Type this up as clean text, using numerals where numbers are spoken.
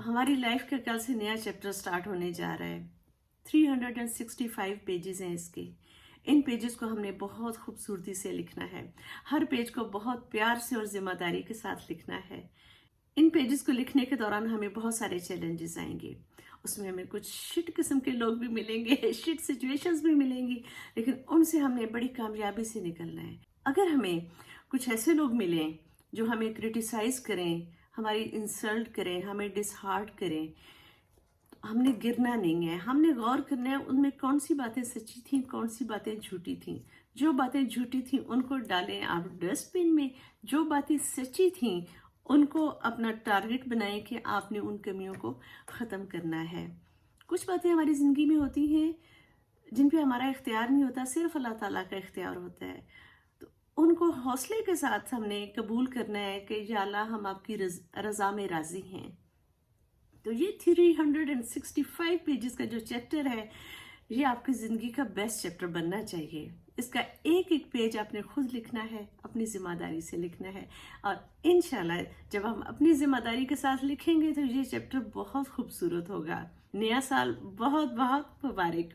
हमारी लाइफ का कल से नया चैप्टर स्टार्ट होने जा रहा है। 365 पेजेस हैं इसके। इन पेजेस को हमने बहुत खूबसूरती से लिखना है। हर पेज को बहुत प्यार से और जिम्मेदारी के साथ लिखना है। इन पेजेस को लिखने के दौरान हमें बहुत सारे चैलेंजेस आएंगे। उसमें हमें कुछ शिट किस्म के लोग भी मिलेंगे, शिट सिचुएशंस भी मिलेंगी, लेकिन उनसे हमने बड़ी कामयाबी से निकलना है। अगर हमें कुछ ऐसे लोग मिलें जो हमें क्रिटिसाइज करें, हमारी इंसल्ट करें, हमें डिसहार्ट करें, हमने गिरना नहीं है। हमने गौर करना है उनमें कौन सी बातें सच्ची थी, कौन सी बातें झूठी थी। जो बातें झूठी थी उनको डालें आप डस्टबिन में, जो बातें सच्ची थी उनको अपना टारगेट बनाएं कि आपने उन कमियों को ख़त्म करना है। कुछ बातें हमारी ज़िंदगी में होती हैं जिन पे हमारा इख्तियार नहीं होता, सिर्फ अल्लाह ताला का इख्तियार होता है। तो उनको हौसले के साथ हमने कबूल करना है कि या अल्लाह हम आपकी रज़ा में राज़ी हैं। तो ये 365 पेजेस का जो चैप्टर है, ये आपकी ज़िंदगी का बेस्ट चैप्टर बनना चाहिए। इसका एक एक पेज आपने खुद लिखना है, अपनी ज़िम्मेदारी से लिखना है, और इंशाल्लाह जब हम अपनी ज़िम्मेदारी के साथ लिखेंगे तो ये चैप्टर बहुत खूबसूरत होगा। नया साल बहुत बहुत मुबारक हो।